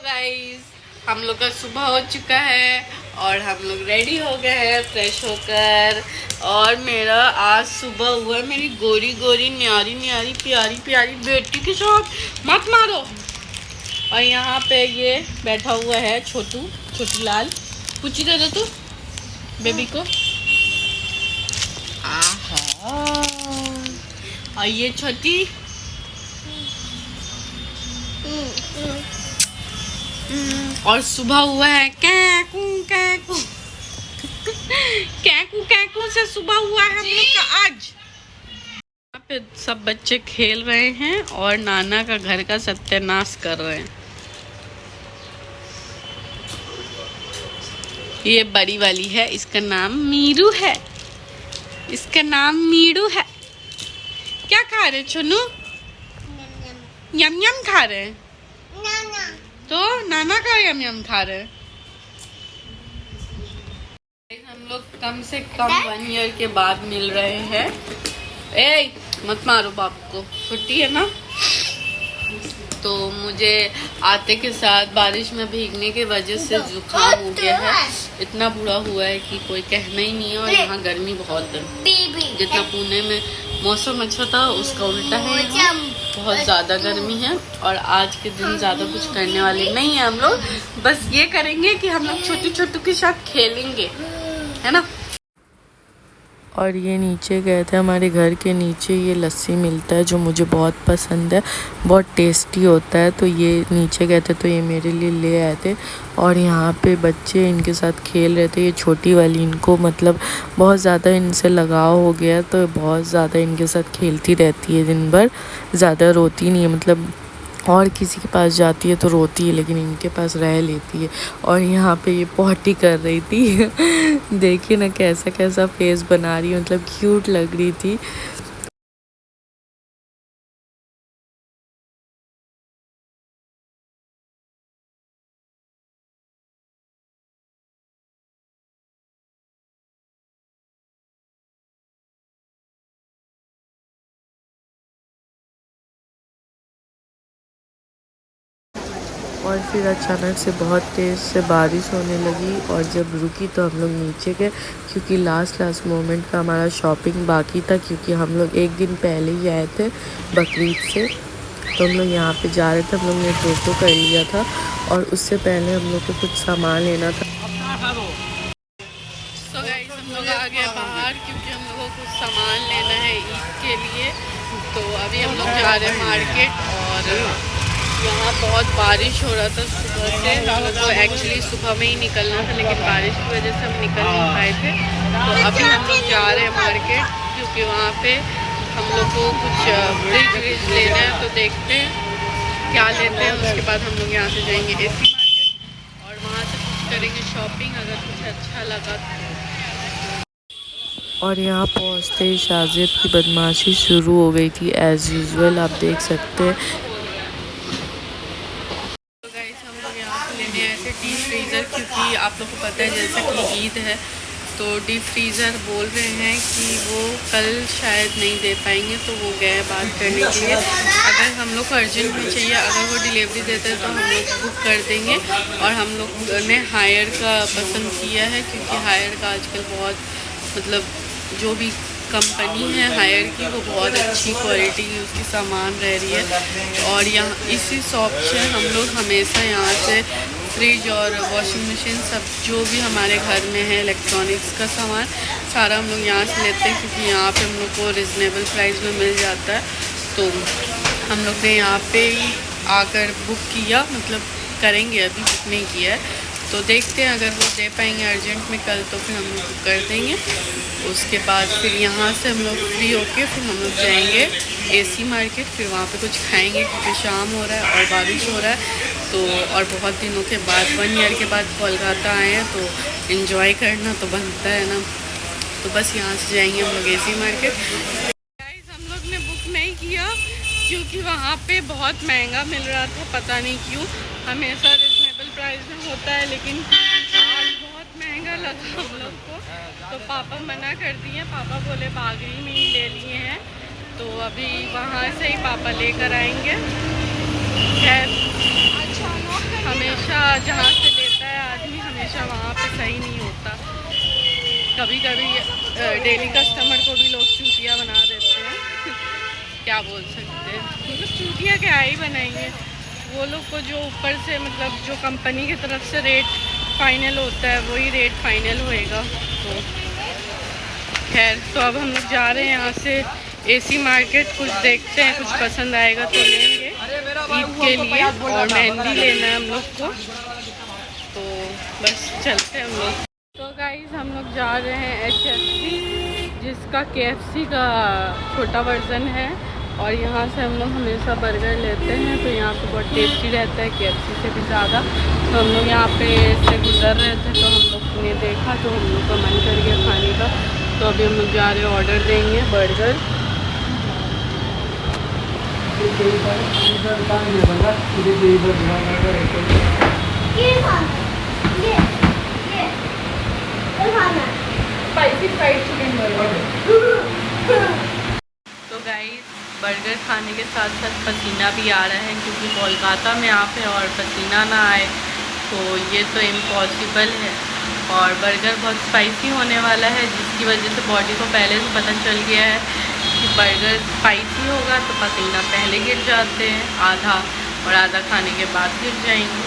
Guys, हम लोग का सुबह हो चुका है और हम लोग रेडी हो गए हैं फ्रेश होकर। और मेरा आज सुबह हुआ मेरी गोरी गोरी न्यारी न्यारी प्यारी प्यारी बेटी के साथ। मत मारो। और यहाँ पे ये बैठा हुआ है छोटू लाल। पूछी दे दो तू बेबी को। आहा। और ये छोटी और सुबह हुआ है कैकू कैकू कैकू कैकू से सुबह हुआ है हम लोग का आज। यहाँ पे सब बच्चे खेल रहे हैं और नाना का घर का सत्यानाश कर रहे हैं। ये बड़ी वाली है, इसका नाम मीरू है। इसका नाम मीरू है। क्या खा रहे छोनू? यम यम खा रहे हैं। तो नाना का यम यम खा रहे हैं। हम लोग कम से कम 1 ईयर के बाद मिल रहे हैं। ए मत मारो बाप को, छुट्टी है ना। तो मुझे आते के साथ बारिश में भीगने के वजह से जुकाम हो गया है। इतना बुरा हुआ है कि कोई कहना ही नहीं है। और यहाँ गर्मी बहुत है। जितना पुणे में मौसम अच्छा था उसका उल्टा है। बहुत ज़्यादा गर्मी है और आज के दिन ज़्यादा कुछ करने वाले नहीं है हम लोग। बस ये करेंगे कि हम लोग छोटू के साथ खेलेंगे, है ना। और ये नीचे गए थे, हमारे घर के नीचे ये लस्सी मिलता है जो मुझे बहुत पसंद है, बहुत टेस्टी होता है। तो ये नीचे गए थे तो ये मेरे लिए ले आए थे। और यहाँ पे बच्चे इनके साथ खेल रहे थे। ये छोटी वाली इनको मतलब बहुत ज़्यादा इनसे लगाव हो गया, तो बहुत ज़्यादा इनके साथ खेलती रहती है दिन भर। ज़्यादा रोती नहीं है, मतलब और किसी के पास जाती है तो रोती है, लेकिन इनके पास रह लेती है। और यहाँ पे ये पॉटी कर रही थी देखिए ना कैसा कैसा फेस बना रही है, मतलब क्यूट लग रही थी। और फिर अचानक से बहुत तेज़ से बारिश होने लगी। और जब रुकी तो हम लोग नीचे गए, क्योंकि लास्ट मोमेंट का हमारा शॉपिंग बाकी था। क्योंकि हम लोग 1 दिन पहले ही आए थे बकरीद से, तो हम लोग यहाँ पे जा रहे थे। हम लोग ने टोटो कर लिया था और उससे पहले हम लोग को कुछ सामान लेना था। तो गाइस हम लोग आ गए बाहर क्योंकि हम लोगों को कुछ सामान लेना है ईद के लिए। तो अभी हम लोग जा रहे हैं मार्केट। और यहाँ बहुत बारिश हो रहा था सुबह से। हम लोग को एक्चुअली सुबह में ही निकलना था, लेकिन बारिश की वजह से हम निकल नहीं पाए थे। तो अभी हम लोग जा रहे हैं मार्केट क्योंकि वहाँ पे हम लोग को कुछ फ्रिज लेना है। तो देखते हैं क्या लेते हैं। उसके बाद हम लोग यहाँ से जाएंगे एसी मार्केट और वहाँ से कुछ करेंगे शॉपिंग, अगर कुछ अच्छा लगा तो। और यहाँ पहुँचते ही शाजिद की बदमाशी शुरू हो गई थी एज़ यूजुअल, आप देख सकते हैं। डीप फ्रीज़र, क्योंकि आप लोग को पता है जैसा कि ईद है तो डीप फ्रीज़र बोल रहे हैं कि वो कल शायद नहीं दे पाएंगे। तो वो गए बात करने के लिए। अगर हम लोग को अर्जेंट में चाहिए, अगर वो डिलीवरी देते हैं तो हम लोग बुक कर देंगे। और हम लोग ने हायर का पसंद किया है क्योंकि हायर का आजकल बहुत मतलब जो भी कंपनी है हायर की वो बहुत अच्छी क्वालिटी की उसकी सामान रह रही है। और यहाँ इसी शॉप से हम लोग हमेशा यहाँ से फ्रिज और वॉशिंग मशीन सब जो भी हमारे घर में है इलेक्ट्रॉनिक्स का सामान सारा हम लोग यहाँ से लेते हैं, क्योंकि यहाँ पे हम लोग को रिजनेबल प्राइस में मिल जाता है। तो हम लोग ने यहाँ पे आकर बुक किया, मतलब करेंगे, अभी बुक नहीं किया है। तो देखते हैं अगर वो दे पाएंगे अर्जेंट में कल तो फिर हम लोग बुक कर देंगे। उसके बाद फिर यहाँ से हम लोग फ्री होके फिर हम लोग जाएंगे एसी मार्केट। फिर वहाँ पे कुछ खाएंगे क्योंकि शाम हो रहा है और बारिश हो रहा है। तो और बहुत दिनों के बाद 1 ईयर के बाद कोलकाता आए हैं तो एंजॉय करना तो बनता है ना। तो बस यहाँ से जाएंगे हम लोग एसी मार्केट। गाइस हम लोग ने बुक नहीं किया क्योंकि वहाँ पे बहुत महंगा मिल रहा था, पता नहीं क्यों। हमेशा रिजनेबल प्राइस में होता है, लेकिन आज बहुत महंगा लगा हम लोग को। तो पापा मना कर दिए। पापा बोले बागरी में ही ले लिए हैं, तो अभी वहाँ से ही पापा लेकर आएंगे। खैर हमें जहाँ से लेता है आदमी हमेशा वहाँ पे सही नहीं होता। कभी कभी डेली कस्टमर को भी लोग चूतिया बना देते हैं क्या बोल सकते हैं, मतलब चूतिया क्या ही बनाएंगे। वो लोग को जो ऊपर से मतलब जो कंपनी की तरफ से रेट फाइनल होता है वही रेट फाइनल होएगा। तो खैर, तो अब हम लोग जा रहे हैं यहाँ से एसी मार्केट, कुछ देखते हैं, कुछ पसंद आएगा तो लेंगे ईद के लिए। और मेहंदी लेना है हम लोग को, तो बस चलते हैं हम लोग। तो गाइस हम लोग जा रहे हैं HFC, जिसका KFC का छोटा वर्ज़न है। और यहाँ से हम लोग हमेशा बर्गर लेते हैं, तो यहाँ पे बहुत टेस्टी रहता है KFC से भी ज़्यादा। तो हम लोग यहाँ पे से गुजर रहे थे तो हम लोग ने देखा, तो हम लोग का मन कर गया खाने का। तो अभी हम लोग जा रहे हैं, ऑर्डर देंगे burger. Spicy fried chicken burger. तो गाइस बर्गर खाने के साथ साथ पसीना भी आ रहा है, क्योंकि कोलकाता में आप है और पसीना ना आए तो ये तो इम्पॉसिबल है। और बर्गर बहुत स्पाइसी होने वाला है, जिसकी वजह से बॉडी को पहले से पता चल गया है कि बर्गर स्पाइसी होगा, तो पसीना पहले गिर जाते हैं आधा, और आधा खाने के बाद गिर जाएंगे।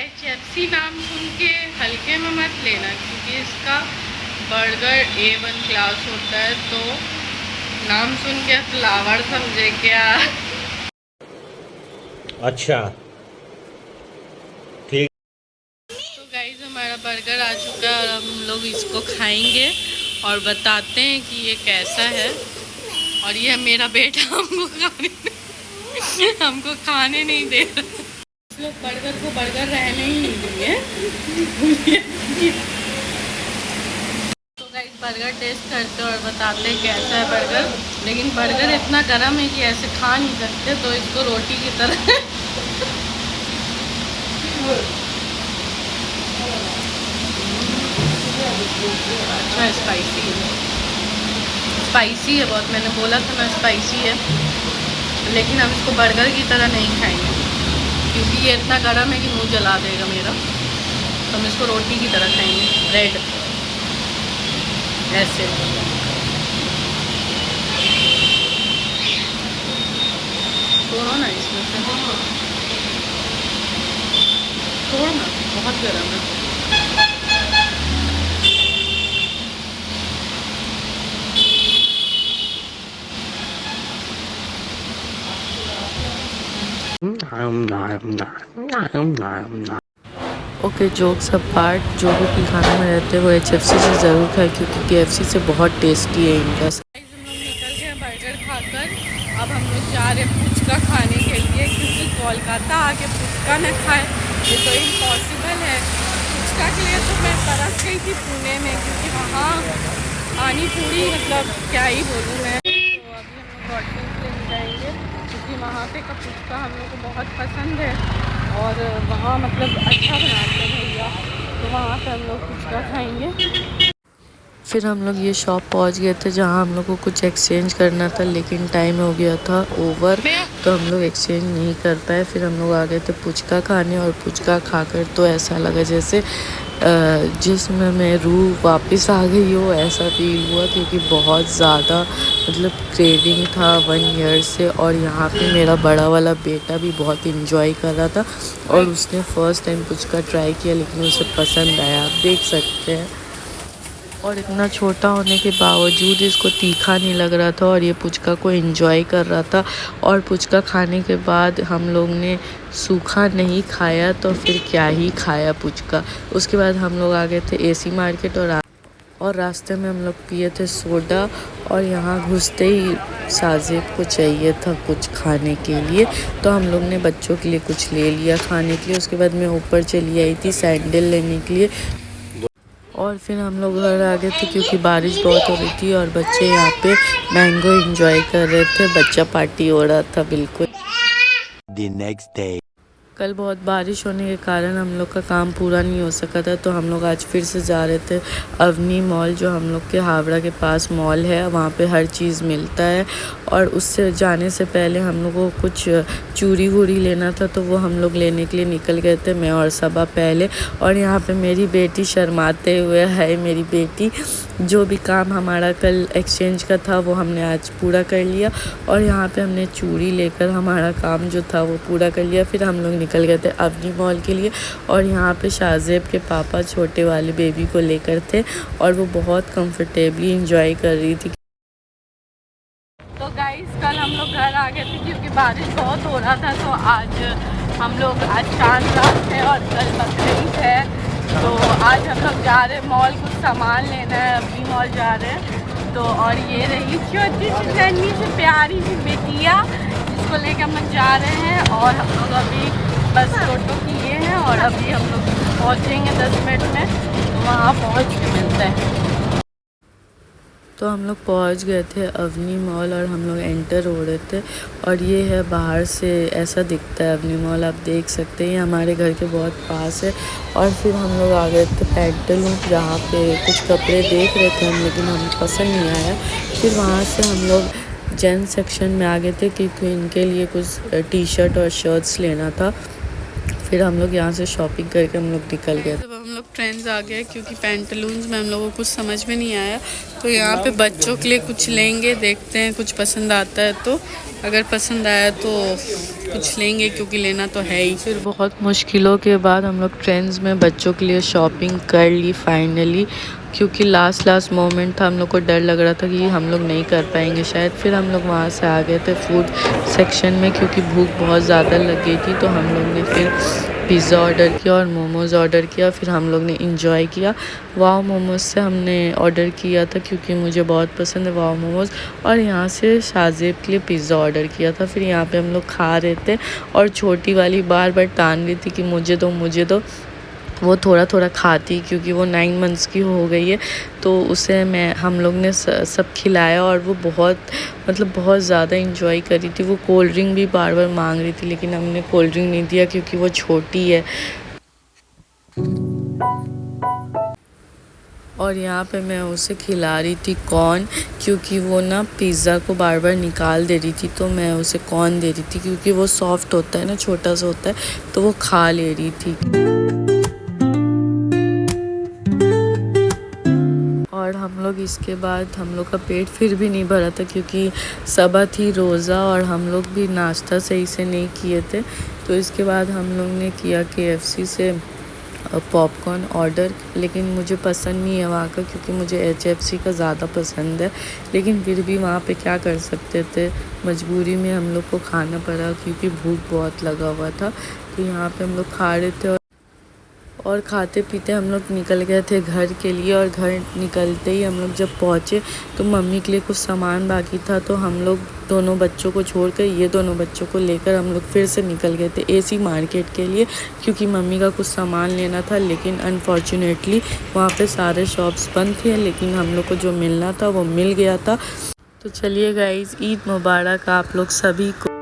HFC नाम सुन के हल्के में मत लेना, क्योंकि इसका बर्गर A1 क्लास होता है। तो नाम सुन के फ्लावर समझे क्या? अच्छा ठीक। तो गाइस हमारा बर्गर आ चुका है और हम लोग इसको खाएंगे और बताते हैं कि ये कैसा है। और ये मेरा बेटा हमको खाने नहीं दे रहा। इस लोग बर्गर को बर्गर रहने ही नहीं देंगे। तो गाइस बर्गर टेस्ट करते और बताते हैं कैसा है बर्गर। लेकिन बर्गर इतना गर्म है कि ऐसे खा नहीं सकते, तो इसको रोटी की तरह अच्छा स्पाइसी है, स्पाइसी है बहुत। मैंने बोला था ना स्पाइसी है, लेकिन हम इसको बर्गर की तरह नहीं खाएंगे, क्योंकि ये इतना गर्म है कि मुंह जला देगा मेरा। तो हम इसको रोटी की तरह खाएंगे, ब्रेड ऐसे। छोड़ो ना इसमें से, छोड़ो ना, बहुत गर्म है। ओके, जोक्स अपार्ट, जो भी पिलखाना में रहते हैं वो HFC से ज़रूर खाए, क्योंकि KFC से बहुत टेस्टी है इनका। हम लोग निकल गए बर्गर खाकर। अब हम लोग जा रहे हैं पुचका खाने के लिए, क्योंकि कोलकाता आके पुचका न खाए ये तो इम्पॉसिबल है। पुचका के लिए तो मैं तरस गई थी पुणे में, क्योंकि वहाँ पानी पूरी मतलब क्या ही बोलूँ मैं। तो अभी हम लोग हॉटल्स लेने जाएंगे, क्योंकि वहाँ पे का पुचका हम लोग को बहुत पसंद है और वहाँ मतलब अच्छा बनाते हैं भैया। तो वहाँ पे हम लोग पुचका खाएंगे। फिर हम लोग ये शॉप पहुंच गए थे जहां हम लोग को कुछ एक्सचेंज करना था, लेकिन टाइम हो गया था ओवर, तो हम लोग एक्सचेंज नहीं कर पाए। फिर हम लोग आ गए थे पुचका खाने, और पुचका खाकर तो ऐसा लगा जैसे जिसमें मैं रूह वापस आ गई हो, ऐसा फील हुआ, क्योंकि बहुत ज़्यादा मतलब क्रेविंग था 1 ईयर से। और यहाँ पे मेरा बड़ा वाला बेटा भी बहुत इंजॉय कर रहा था, और उसने फ़र्स्ट टाइम पुचका ट्राई किया, लेकिन उसे पसंद आया, आप देख सकते हैं। और इतना छोटा होने के बावजूद इसको तीखा नहीं लग रहा था, और ये पुचका को एंजॉय कर रहा था। और पुचका खाने के बाद हम लोग ने सूखा नहीं खाया, तो फिर क्या ही खाया पुचका। उसके बाद हम लोग आ गए थे एसी मार्केट, और रास्ते में हम लोग पिए थे सोडा। और यहाँ घुसते ही साजिद को चाहिए था कुछ खाने के लिए, तो हम लोग ने बच्चों के लिए कुछ ले लिया खाने के लिए। उसके बाद मैं ऊपर चली आई थी सैंडल लेने के लिए, और फिर हम लोग घर आ गए थे, क्योंकि बारिश बहुत हो रही थी और बच्चे यहाँ पे मैंगो एंजॉय कर रहे थे। बच्चा पार्टी हो रहा था बिल्कुल। The next day. कल बहुत बारिश होने के कारण हम लोग का काम पूरा नहीं हो सका था, तो हम लोग आज फिर से जा रहे थे अवनी मॉल, जो हम लोग के हावड़ा के पास मॉल है। वहाँ पे हर चीज़ मिलता है। और उससे जाने से पहले हम लोग को कुछ चूड़ी वूड़ी लेना था, तो वो हम लोग लेने के लिए निकल गए थे, मैं और सबा पहले। और यहाँ पे मेरी बेटी शर्माते हुए है। मेरी बेटी, जो भी काम हमारा कल एक्सचेंज का था वो हमने आज पूरा कर लिया, और यहाँ पे हमने चूड़ी लेकर हमारा काम जो था वो पूरा कर लिया। फिर हम लोग निकल गए थे अवनी मॉल के लिए। और यहाँ पे शाहजेब के पापा छोटे वाले बेबी को लेकर थे, और वो बहुत कंफर्टेबली इंजॉय कर रही थी। तो गाइस, कल हम लोग घर आ गए थे क्योंकि बारिश बहुत हो रहा था। तो आज हम लोग चांद रात है और कल बकरीद है, तो आज हम लोग जा रहे हैं मॉल, कुछ सामान लेना है, अवनी मॉल जा रहे हैं। तो और ये रही छोटी सी नन्ही सी प्यारी सी बेटिया, जिसको लेकर हम लोग जा रहे हैं। और हम लोग अभी बस टोटो किए हैं, और अभी हम लोग पहुँचेंगे 10 मिनट में, तो वहाँ पहुँच के मिलते हैं। तो हम लोग पहुंच गए थे अवनी मॉल, और हम लोग एंटर हो रहे थे। और ये है बाहर से ऐसा दिखता है अवनी मॉल, आप देख सकते हैं, ये हमारे घर के बहुत पास है। और फिर हम लोग आ गए थे पैंटालून, जहाँ पे कुछ कपड़े देख रहे थे हम, लेकिन हमें पसंद नहीं आया। फिर वहाँ से हम लोग जेंट्स सेक्शन में आ गए थे, क्योंकि इनके लिए कुछ टी शर्ट और शर्ट्स लेना था। फिर हम लोग यहाँ से शॉपिंग करके हम लोग निकल गए। जब हम लोग ट्रेंड्स आ गए, क्योंकि पैंटालून्स में हम लोगों को कुछ समझ में नहीं आया, तो यहाँ पे बच्चों के लिए कुछ लेंगे, देखते हैं कुछ पसंद आता है तो। अगर पसंद आया तो कुछ लेंगे, क्योंकि लेना तो है ही। फिर बहुत मुश्किलों के बाद हम लोग ट्रेंड्स में बच्चों के लिए शॉपिंग कर ली फाइनली, क्योंकि लास्ट मोमेंट था, हम लोग को डर लग रहा था कि हम लोग नहीं कर पाएंगे शायद। फिर हम लोग वहाँ से आ गए थे फूड सेक्शन में, क्योंकि भूख बहुत ज़्यादा लग गई थी। तो हम लोग ने फिर पिज़्ज़ा ऑर्डर किया और मोमोज़ ऑर्डर किया। फिर हम लोग ने इंजॉय किया। वाव मोमोज़ से हमने ऑर्डर किया था, क्योंकि मुझे बहुत पसंद है वाव मोमोज़। और यहाँ से शाहजेब के लिए पिज़्ज़ा ऑर्डर किया था। फिर यहाँ पे हम लोग खा रहे थे, और छोटी वाली बार बार टान रही थी कि मुझे दो मुझे दो। वो थोड़ा थोड़ा खाती, क्योंकि वो 9 मंथ्स की हो गई है, तो उसे हम लोग ने सब खिलाया। और वो बहुत ज़्यादा इंजॉय कर रही थी। वो कोल्ड ड्रिंक भी बार बार मांग रही थी, लेकिन हमने कोल्ड ड्रिंक नहीं दिया, क्योंकि वो छोटी है। और यहाँ पे मैं उसे खिला रही थी कॉर्न, क्योंकि वो ना पिज़्ज़ा को बार बार निकाल दे रही थी, तो मैं उसे कॉर्न दे रही थी, क्योंकि वो सॉफ्ट होता है ना, छोटा सा होता है, तो वो खा ले रही थी। और हम लोग इसके बाद, हम लोग का पेट फिर भी नहीं भरा था, क्योंकि सबा थी रोज़ा, और हम लोग भी नाश्ता सही से नहीं किए थे। तो इसके बाद हम लोग ने किया KFC से पॉपकॉर्न ऑर्डर, लेकिन मुझे पसंद नहीं है वहाँ का, क्योंकि मुझे HFC का ज़्यादा पसंद है। लेकिन फिर भी वहाँ पे क्या कर सकते थे, मजबूरी में हम लोग को खाना पड़ा, क्योंकि भूख बहुत लगा हुआ था। तो यहाँ पे हम लोग खा रहे थे, और खाते पीते हम लोग निकल गए थे घर के लिए। और घर निकलते ही हम लोग जब पहुँचे, तो मम्मी के लिए कुछ सामान बाकी था, तो हम लोग दोनों बच्चों को छोड़कर, ये दोनों बच्चों को लेकर हम लोग फिर से निकल गए थे AC मार्केट के लिए, क्योंकि मम्मी का कुछ सामान लेना था। लेकिन अनफॉर्चुनेटली वहाँ पे सारे शॉप्स बंद थे, लेकिन हम लोग को जो मिलना था वो मिल गया था। तो चलिए गाइज़, ईद मुबारक आप लोग सभी को।